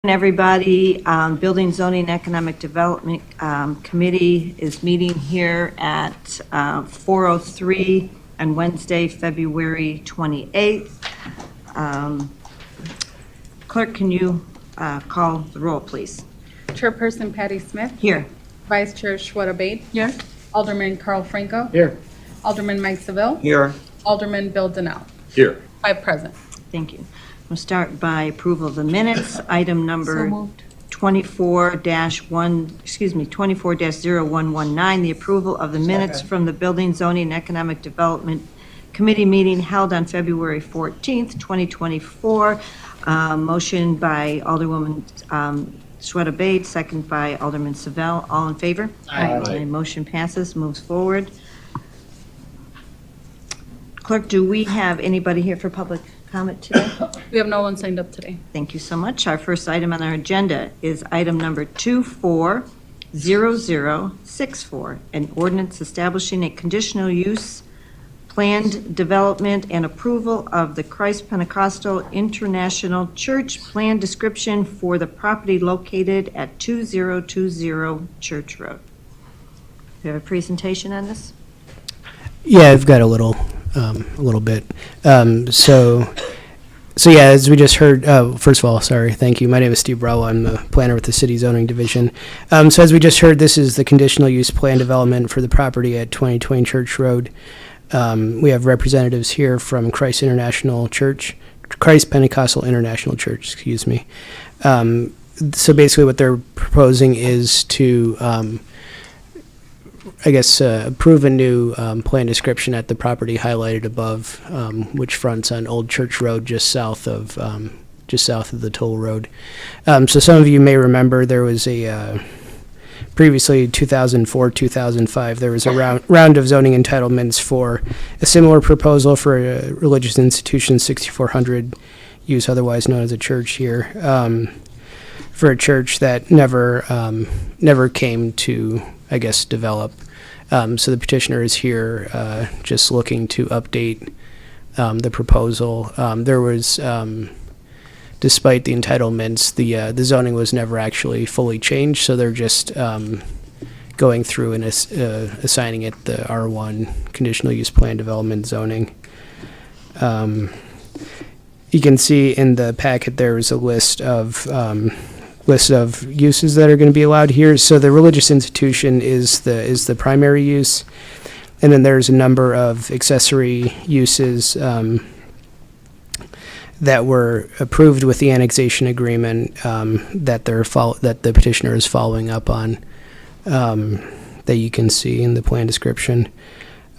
Everybody, Building, Zoning, Economic Development Committee is meeting here at 4:03 on Wednesday, February 28th. Clerk, can you call the roll, please? Chairperson Patty Smith. Here. Vice Chair Shweta Bate. Here. Alderman Carl Franco. Here. Alderman Mike Seville. Here. Alderman Bill Donnell. Here. 5 present. Thank you. We'll start by approval of the minutes. Item number So moved. 24-0-119, the approval of the minutes from the Building, Zoning, and Economic Development Committee meeting held on February 14th, 2024. Motion by Alderwoman Shweta Bates, second by Alderman Seville. All in favor? Aye. Motion passes, moves forward. Clerk, do we have anybody here for public comment today? We have no one signed up today. Thank you so much. Our first item on our agenda is item number 240064, an ordinance establishing a conditional use, planned development, and approval of the Christ Pentecostal International Church plan description for the property located at 2020 Church Road. Do you have a presentation on this? Yeah, I've got a little bit. So yeah, as we just heard, first of all, sorry, thank you. My name is Steve Brow. I'm the planner with the City Zoning Division. So as we just heard, this is the conditional use plan development for the property at 2020 Church Road. We have representatives here from Christ Pentecostal International Church, excuse me. So basically what they're proposing is to approve a new plan description at the property highlighted above, which fronts on Old Church Road, just south of the toll road. So some of you may remember there was a previously 2004-2005 there was a round of zoning entitlements for a similar proposal for a religious institution, 6400 use, otherwise known as a church here, for a church that never came to, I guess, develop. So the petitioner is here just looking to update the proposal. There was, despite the entitlements, the zoning was never actually fully changed, so they're just going through and assigning it the R1 conditional use plan development zoning. You can see in the packet there is a list of uses that are going to be allowed here. So the religious institution is the primary use, and then there's a number of accessory uses that were approved with the annexation agreement that the petitioner is following up on, that you can see in the plan description.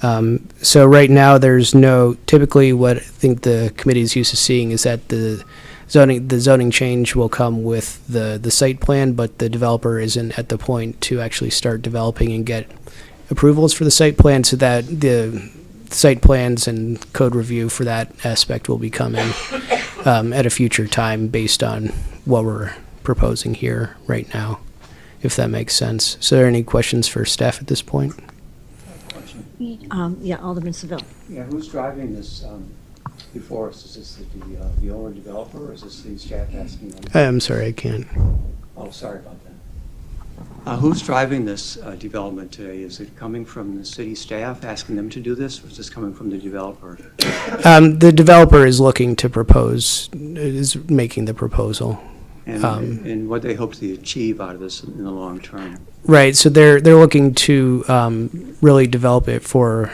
So right now there's typically what I think the committee is used to seeing is that the zoning change will come with the site plan, but the developer isn't at the point to actually start developing and get approvals for the site plan, so that the site plans and code review for that aspect will be coming at a future time based on what we're proposing here right now, if that makes sense. So are there any questions for staff at this point? Yeah, Alderman Seville. Yeah, who's driving this before us? Is this the owner developer, or is this the staff asking them? I'm sorry, I can't. Oh, sorry about that. Who's driving this development today? Is it coming from the city staff asking them to do this, or is this coming from the developer? The developer is looking to is making the proposal. And what they hope to achieve out of this in the long term? Right, so they're looking to really develop it for,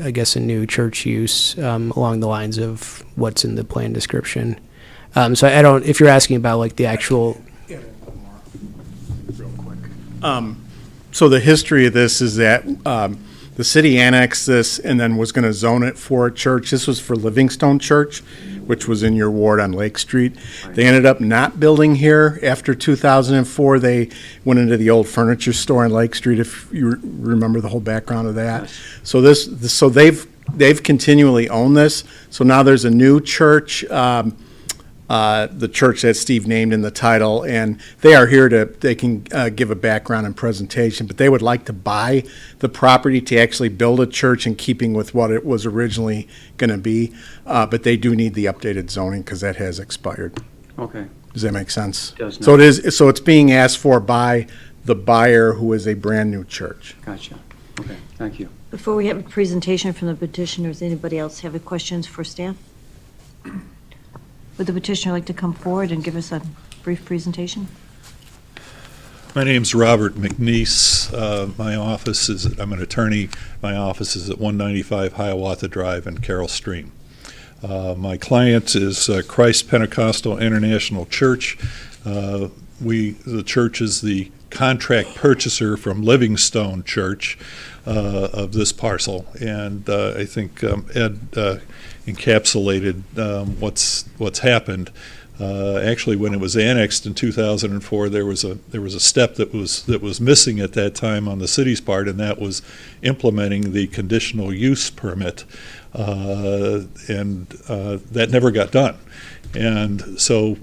I guess, a new church use along the lines of what's in the plan description. So if you're asking about like the actual. Real quick. So the history of this is that the city annexed this and then was going to zone it for a church. This was for Livingstone Church, which was in your ward on Lake Street. They ended up not building here after 2004. They went into the old furniture store on Lake Street, if you remember the whole background of that. Yes. So they've continually owned this. So now there's a new church, the church that Steve named in the title, and they are here they can give a background and presentation, but they would like to buy the property to actually build a church in keeping with what it was originally going to be, but they do need the updated zoning because that has expired. Okay, Does that make sense? Does So not. so it's being asked for by the buyer who is a brand-new church. Gotcha. Okay, thank you. Before we have a presentation from the petitioners, anybody else have any questions for staff? Would the petitioner like to come forward and give us a brief presentation? My name's Robert McNeese. My office is, I'm an attorney. My office is at 195 Hiawatha Drive in Carroll Stream. My client is Christ Pentecostal International Church. The church is the contract purchaser from Livingstone Church of this parcel, and I think Ed encapsulated what's happened. Actually, when it was annexed in 2004, there was a step that was missing at that time on the city's part, and that was implementing the conditional use permit, and that never got done. And so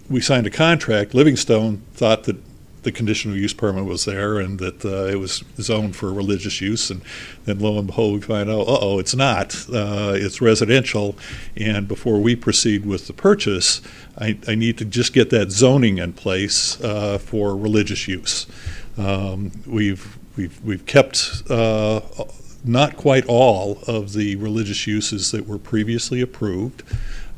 we signed a contract. Livingstone thought that the conditional use permit was there and that it was zoned for religious use, and then lo and behold, we find out, it's not. It's residential, and before we proceed with the purchase, I need to just get that zoning in place for religious use. We've kept not quite all of the religious uses that were previously approved.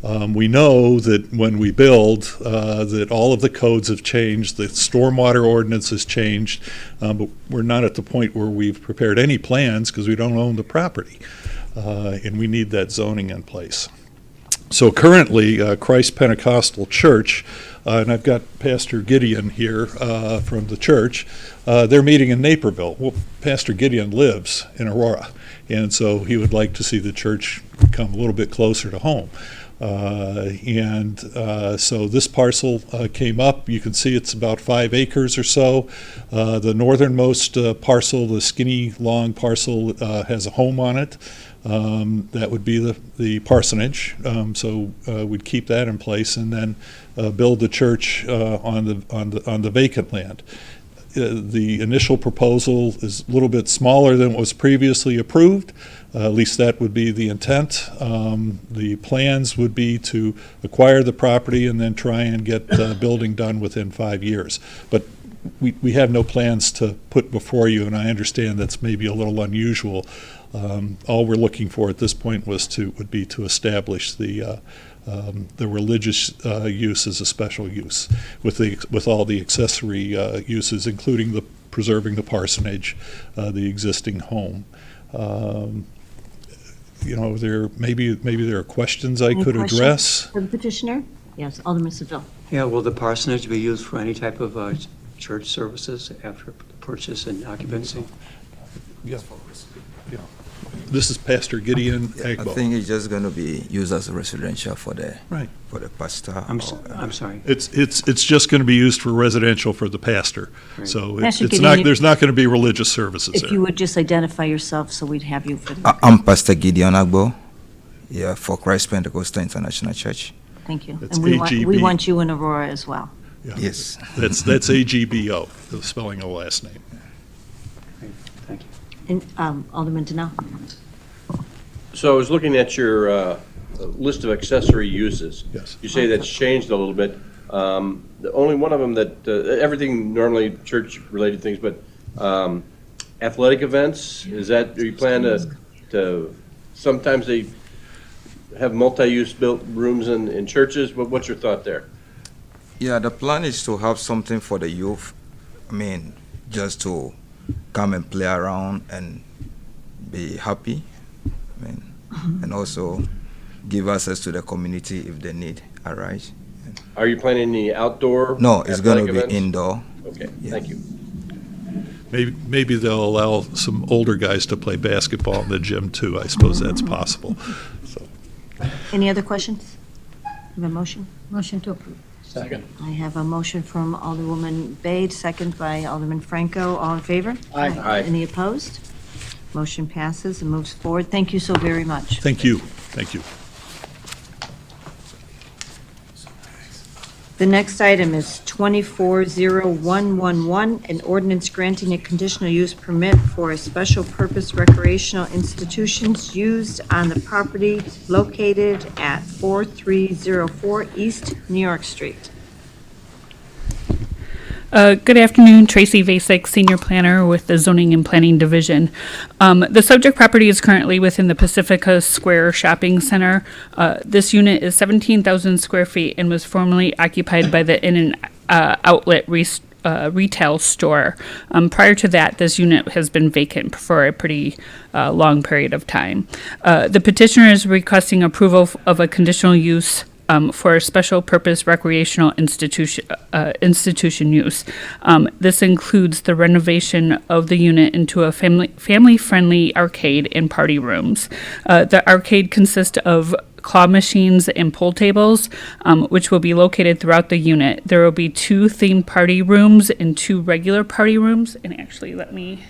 We know that when we build, that all of the codes have changed, the stormwater ordinance has changed, but we're not at the point where we've prepared any plans because we don't own the property, and we need that zoning in place. So currently, Christ Pentecostal Church, and I've got Pastor Gideon here from the church, they're meeting in Naperville. Well, Pastor Gideon lives in Aurora, and so he would like to see the church come a little bit closer to home. So this parcel came up. You can see it's about 5 acres or so. The northernmost parcel, the skinny long parcel, has a home on it. That would be the parsonage. So we'd keep that in place and then build the church on the vacant land. The initial proposal is a little bit smaller than what was previously approved. At least that would be the intent. The plans would be to acquire the property and then try and get building done within 5 years. But we have no plans to put before you, and I understand that's maybe a little unusual. All we're looking for at this point would be to establish the religious use as a special use with all the accessory uses, including preserving the parsonage, the existing home. Maybe there are questions I Any could questions address. for the petitioner? Yes, Alderman Seville. Yeah, will the parsonage be used for any type of church services after purchase and occupancy? Yeah. This is Pastor Gideon I Agbo. think it's just going to be used as a residential for the Right. pastor. I'm sorry. It's just going to be used for residential for the pastor. Right. So Pastor it's Gideon, not. if- There's not going to be religious services If there. you would just identify yourself so we'd have you for the, I'm Pastor Gideon Agbo, for Christ Pentecostal International Church. thank you. It's And we AGB. want you in Aurora as well. Yeah. Yes. That's AGBO, the spelling of the last name. Great, thank you. And Alderman Denell. So I was looking at your list of accessory uses. Yes. You say that's changed a little bit. The only one of them that, everything normally church-related things, but athletic events, do you plan to, sometimes they have multi-use built rooms in churches? What's your thought there? Yeah, the plan is to have something for the youth. Just to come and play around and be happy. And also give access to the community if the need arise. Are you planning any outdoor No, it's going to athletic be events? indoor. Okay, Yeah. thank you. Maybe they'll allow some older guys to play basketball in the gym too. I suppose that's possible. So. Any other questions? Have a motion? Motion to approve. Second. I have a motion from Alderwoman Bade, second by Alderman Franco. All in favor? Aye. Any opposed? Motion passes and moves forward. Thank you so very much. Thank you. Thank you. The next item is 240111, an ordinance granting a conditional use permit for a special purpose recreational institutions used on the property located at 4304 East New York Street. Good afternoon, Tracy Vasek, Senior Planner with the Zoning and Planning Division. The subject property is currently within the Pacifica Square Shopping Center. This unit is 17,000 square feet and was formerly occupied by the In and Outlet retail store. Prior to that, this unit has been vacant for a pretty long period of time. The petitioner is requesting approval of a conditional use for a special purpose recreational institution use. This includes the renovation of the unit into a family-friendly arcade and party rooms. The arcade consists of claw machines and pool tables, which will be located throughout the unit. There will be 2 themed party rooms and 2 regular party rooms. And actually, let me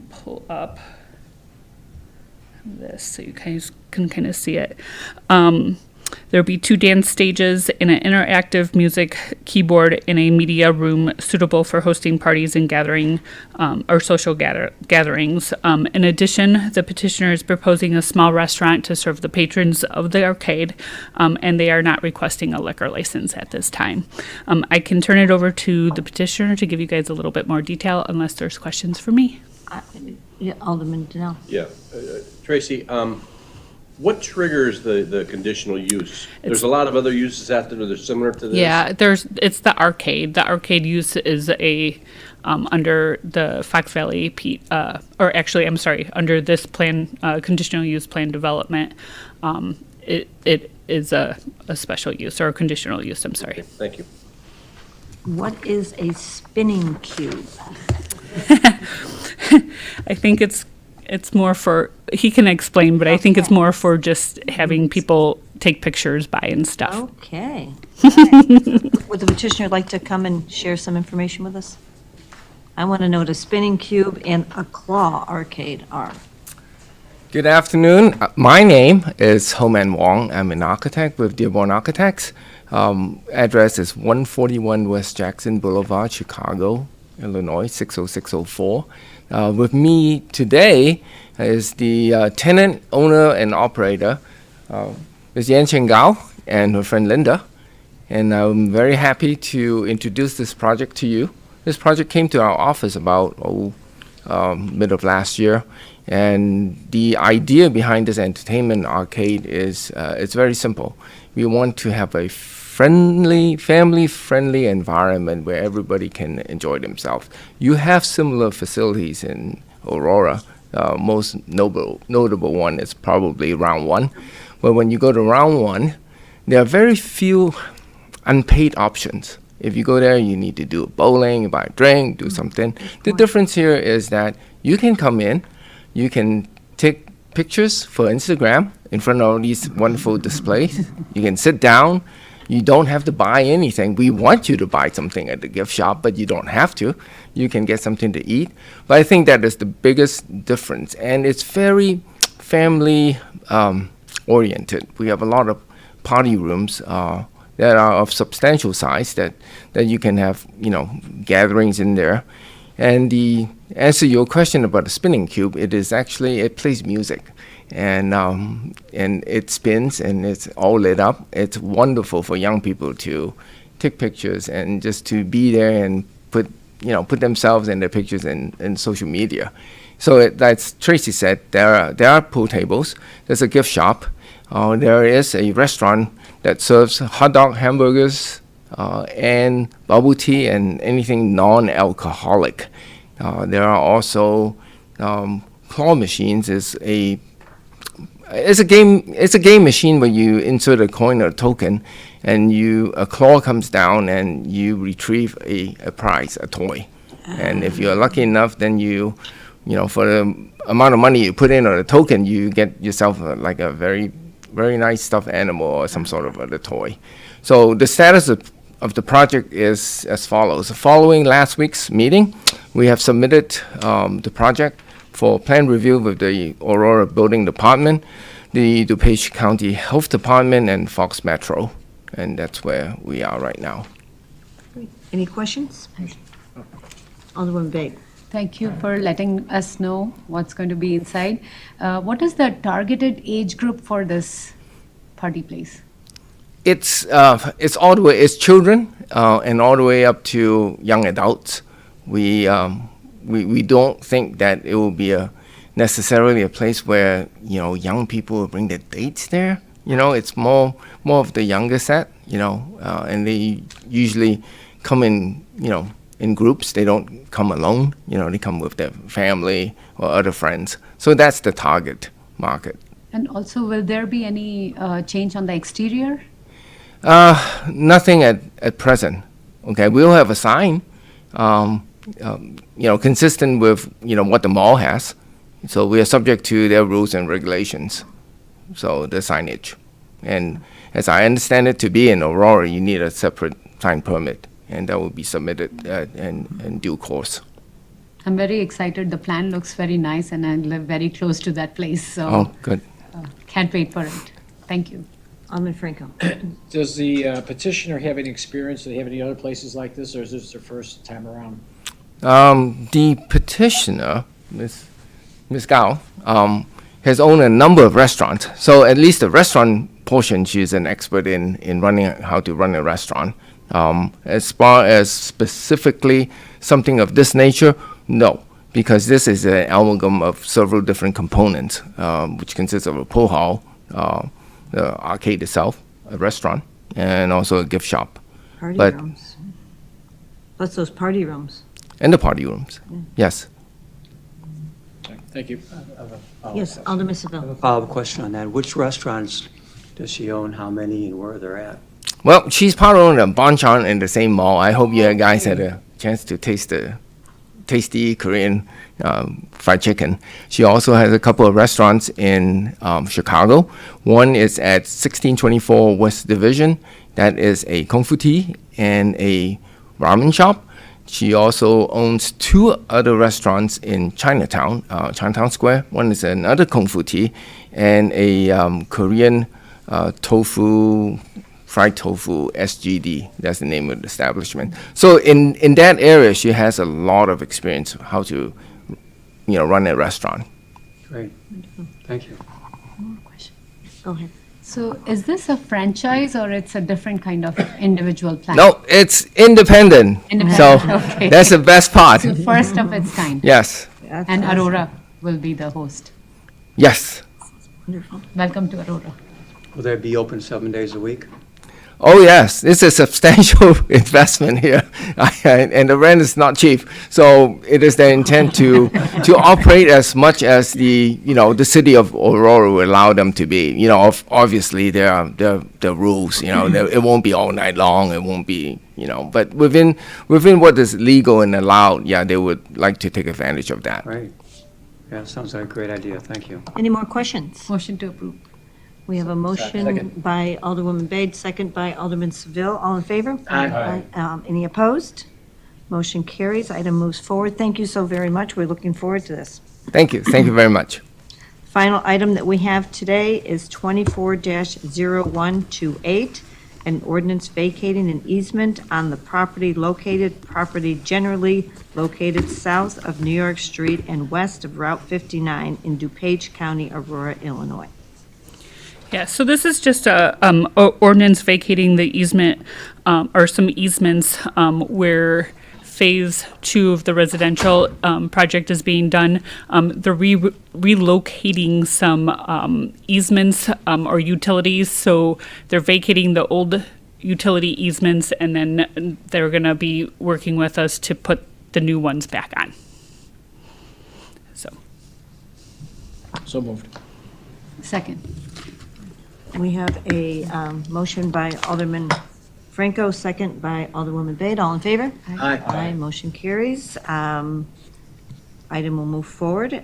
pull up this so you guys can kind of see it. There'll be 2 dance stages and an interactive music keyboard in a media room suitable for hosting parties and gathering or social gatherings. In addition, the petitioner is proposing a small restaurant to serve the patrons of the arcade, and they are not requesting a liquor license at this time. I can turn it over to the petitioner to give you guys a little bit more detail unless there's questions for me. Yeah, Alderman Donnell. Yeah. Tracy, what triggers the conditional use? There's a lot of other uses out there that are similar to this. Yeah, it's the arcade. The arcade use is under the Fox Valley, under this plan, conditional use plan development. It is a special use or a conditional use, I'm sorry. Okay, thank you. What is a spinning cube? I think it's more for, he can explain, but I think it's more for just having people take pictures by and stuff. Okay. All right. Would the petitioner like to come and share some information with us? I want to know what a spinning cube and a claw arcade are. Good afternoon. My name is Homan Wong. I'm an architect with Dearborn Architects. Address is 141 West Jackson Boulevard, Chicago, Illinois, 60604. With me today is the tenant, owner, and operator, Ms. Yan Cheng Gao and her friend Linda. And I'm very happy to introduce this project to you. This project came to our office about mid of last year. And the idea behind this entertainment arcade is it's very simple. We want to have a friendly, family-friendly environment where everybody can enjoy themselves. You have similar facilities in Aurora. Most notable one is probably Round 1. But when you go to Round 1, there are very few unpaid options. If you go there, you need to do bowling, buy a drink, do something. The difference here is that you can come in, you can take pictures for Instagram in front of all these wonderful displays. You can sit down. You don't have to buy anything. We want you to buy something at the gift shop, but you don't have to. You can get something to eat. But I think that is the biggest difference. And it's very family oriented. We have a lot of party rooms that are of substantial size that you can have, gatherings in there. And the answer your question about the spinning cube, it plays music. And it spins and it's all lit up. It's wonderful for young people to take pictures and just to be there and put themselves in their pictures in social media. So that's Tracy said. There are pool tables. There's a gift shop. There is a restaurant that serves hot dog, hamburgers, and bubble tea and anything non-alcoholic. There are also claw machines. It's a game machine where you insert a coin or a token, and a claw comes down and you retrieve a prize, a toy. And if you're lucky enough, then for the amount of money you put in or the token, you get yourself like a very, very nice stuffed animal or some sort of a toy. So the status of the project is as follows. Following last week's meeting, we have submitted the project for plan review with the Aurora Building Department, the DuPage County Health Department, and Fox Metro. And that's where we are right now. Any questions? Alderman Baig. Thank you for letting us know what's going to be inside. What is the targeted age group for this party place? It's all the way. It's children and all the way up to young adults. We don't think that it will be necessarily a place where, young people will bring their dates there. It's more of the younger set, and they usually come in, in groups. They don't come alone. They come with their family or other friends. So that's the target market. And also, will there be any change on the exterior? Nothing at present. Okay, we'll have a sign, consistent with, what the mall has. So we are subject to their rules and regulations. So the signage. And as I understand it, to be in Aurora, you need a separate sign permit, and that will be submitted in due course. I'm very excited. The plan looks very nice, and I live very close to that place, so Oh, good. can't wait for it. Thank you. Alderman Franco. Does the petitioner have any experience? Do they have any other places like this, or is this their first time around? The petitioner, Ms. Gao, has owned a number of restaurants. So at least the restaurant portion, she's an expert in running, how to run a restaurant. As far as specifically something of this nature, no, because this is an amalgam of several different components, which consists of a pool hall, the arcade itself, a restaurant, and also a gift shop. Party But- rooms. Plus those party rooms. And the party rooms, yes. Thank you. Yes, Alderman Seville. Follow-up question on that. Which restaurants does she own, how many, and where they're at? Well, she's part of a banchan in the same mall. I hope you guys had a chance to taste the tasty Korean fried chicken. She also has a couple of restaurants in Chicago. One is at 1624 West Division. That is a Kung Fu tea and a ramen shop. She also owns two other restaurants in Chinatown, Chinatown Square. One is another Kung Fu tea and a Korean tofu, fried tofu, SGD. That's the name of the establishment. So in that area, she has a lot of experience how to, run a restaurant. Great. Thank you. Go ahead. So is this a franchise or it's a different kind of individual plan? No, it's independent. So Independent, okay. that's the best part. So first of its kind. Yes, That's And awesome. Aurora will be the host. yes. Wonderful. Welcome to Aurora. Will they be open 7 days a week? Oh, yes, it's a substantial investment here, and the rent is not cheap. So it is their intent to operate as much as the city of Aurora will allow them to be. Obviously there are rules. It won't be all night long. It won't be but within what is legal and allowed. Yeah, they would like to take advantage of that. Right. Yeah, sounds like a great idea. Thank you. Any more questions? Motion to approve. We have a motion Second. by Alderwoman Bade, second by Alderman Seville. All in favor? Aye. Any opposed? Motion carries. Item moves forward. Thank you so very much. We're looking forward to this. Thank you very much. Final item that we have today is 24-0128, an ordinance vacating an easement on the property generally located south of New York Street and west of Route 59 in DuPage County, Aurora, Illinois. Yeah, so this is just a ordinance vacating the easement, or some easements, where Phase 2 of the residential project is being done. They're relocating some easements or utilities, so they're vacating the old utility easements, and then they're going to be working with us to put the new ones back on. So moved. Second. We have a motion by Alderman Franco, second by Alderwoman Bade. All in favor? Aye. Aye, motion carries. Item will move forward.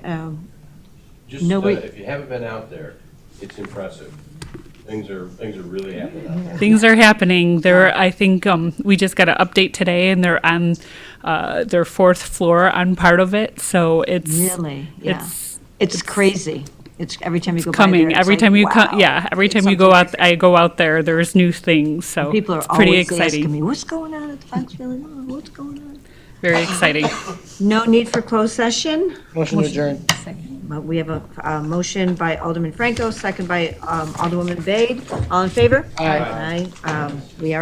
Just, No, we- if you haven't been out there, it's impressive. Things are really happening out there. Things are happening. I think we just got an update today, and they're on their fourth floor on part of it. So it's Really? Yeah. it's crazy. It's every time you go by coming. there, Every it's time like, you wow. come, yeah. Every It's time you go something out, I go out there. There's new things. So People are it's pretty always asking exciting. me, what's going on at the Fox Valley Mall? What's going on? Very exciting. No need for closed session, Motion to adjourn. Second. but we have a motion by Alderman Franco, second by Alderwoman Bade. All in favor? Aye. Aye. We are